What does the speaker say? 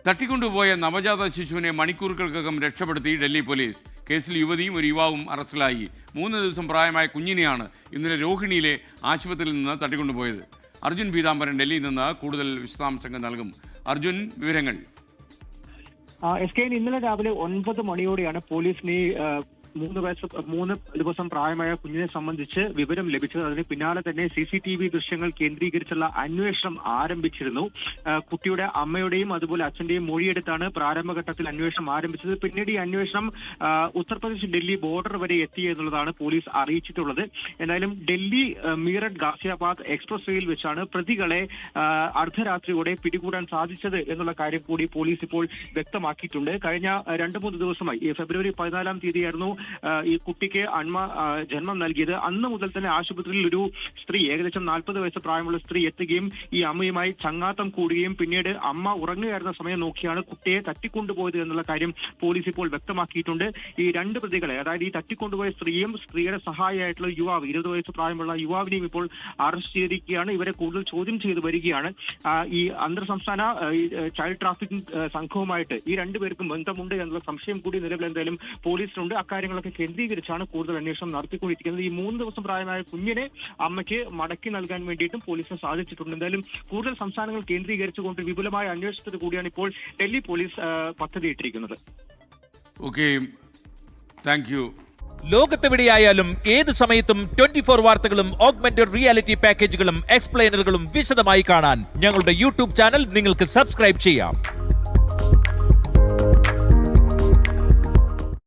തട്ടിക്കൊണ്ടുപോയ നവജാത ശിശുവിനെ മണിക്കൂറുകൾക്കകം രക്ഷപ്പെടുത്തി ഡൽഹി പോലീസ്. കേസിൽ യുവതിയും ഒരു യുവാവും അറസ്റ്റിലായി. 3 ദിവസം പ്രായമായ കുഞ്ഞിനെയാണ് ഇന്നലെ രോഹിണിയിലെ ആശുപത്രിയിൽ നിന്ന് തട്ടിക്കൊണ്ടുപോയത്. അർജുൻ പീതാംബരൻ ഡൽഹിയിൽ നിന്ന് കൂടുതൽ വിശദാംശങ്ങൾ നൽകും. അർജുൻ, വിവരങ്ങൾ. ഇന്നലെ രാവിലെ 9 മണിയോടെയാണ് പോലീസിന് 3 ദിവസം പ്രായമായ കുഞ്ഞിനെ സംബന്ധിച്ച് വിവരം ലഭിച്ചത്. അതിന് പിന്നാലെ തന്നെ CCTV ദൃശ്യങ്ങൾ കേന്ദ്രീകരിച്ചുള്ള അന്വേഷണം ആരംഭിച്ചിരുന്നു. കുട്ടിയുടെ അമ്മയുടെയും അതുപോലെ അച്ഛന്റെയും മൊഴിയെടുത്താണ് പ്രാരംഭഘട്ടത്തിൽ അന്വേഷണം ആരംഭിച്ചത്. പിന്നീട് ഈ അന്വേഷണം ഉത്തർപ്രദേശ് ഡൽഹി ബോർഡർ വരെ എത്തി എന്നുള്ളതാണ് പോലീസ് അറിയിച്ചിട്ടുള്ളത്. എന്തായാലും ഡൽഹി മീററ്റ് ഗാസിയാബാദ് എക്സ്പ്രസ് വേയിൽ വെച്ചാണ് പ്രതികളെ അർദ്ധരാത്രിയോടെ പിടികൂടാൻ സാധിച്ചത് എന്നുള്ള കാര്യം കൂടി പോലീസ് ഇപ്പോൾ വ്യക്തമാക്കിയിട്ടുണ്ട്. കഴിഞ്ഞ 2-3 ദിവസമായി ഫെബ്രുവരി 14-ാം തീയതിയായിരുന്നു ഈ കുട്ടിക്ക് ജന്മം നൽകിയത്. അന്ന് മുതൽ തന്നെ ആശുപത്രിയിൽ ഒരു സ്ത്രീ, ഏകദേശം 40 വയസ്സ് പ്രായമുള്ള സ്ത്രീ എത്തുകയും ഈ അമ്മയുമായി ചങ്ങാത്തം കൂടുകയും പിന്നീട് അമ്മ ഉറങ്ങുകയായിരുന്ന സമയം നോക്കിയാണ് കുട്ടിയെ തട്ടിക്കൊണ്ടുപോയത് എന്നുള്ള കാര്യം പോലീസ് ഇപ്പോൾ വ്യക്തമാക്കിയിട്ടുണ്ട്. ഈ 2 പ്രതികളെ, അതായത് ഈ തട്ടിക്കൊണ്ടുപോയ സ്ത്രീയും സ്ത്രീയുടെ സഹായിയായിട്ടുള്ള യുവാവ്, 20 വയസ്സ് പ്രായമുള്ള യുവാവിനെയും ഇപ്പോൾ അറസ്റ്റ് ചെയ്തിരിക്കുകയാണ്. ഇവരെ കൂടുതൽ ചോദ്യം ചെയ്തു വരികയാണ്. ഈ അന്തർ സംസ്ഥാന ചൈൽഡ് ട്രാഫിക്കിംഗ് സംഘവുമായിട്ട് ഈ 2 പേർക്കും ബന്ധമുണ്ട് എന്നുള്ള സംശയം കൂടി നിലവിൽ എന്തായാലും പോലീസിനുണ്ട്. അക്കാര്യങ്ങളൊക്കെ കേന്ദ്രീകരിച്ചാണ് കൂടുതൽ അന്വേഷണം നടത്തിക്കൊണ്ടിരിക്കുന്നത്. ഈ 3 ദിവസം പ്രായമായ കുഞ്ഞിനെ അമ്മയ്ക്ക് മടക്കി നൽകാൻ വേണ്ടിയിട്ടും പോലീസിന് സാധിച്ചിട്ടുണ്ട്. എന്തായാലും കൂടുതൽ സംസ്ഥാനങ്ങൾ കേന്ദ്രീകരിച്ചുകൊണ്ട് വിപുലമായ അന്വേഷണത്തിന് കൂടിയാണ് ഇപ്പോൾ ഡൽഹി പോലീസ് പദ്ധതിയിട്ടിരിക്കുന്നത്. Okay, thank you. ലോകത്തെവിടെയായാലും ഏത് സമയത്തും 24 വാർത്തകളും ഓഗ്മെന്റഡ് റിയാലിറ്റി പാക്കേജുകളും എക്സ്പ്ലെയിനറുകളും വിശദമായി കാണാൻ ഞങ്ങളുടെ യൂട്യൂബ് ചാനൽ നിങ്ങൾക്ക് സബ്സ്ക്രൈബ് ചെയ്യാം.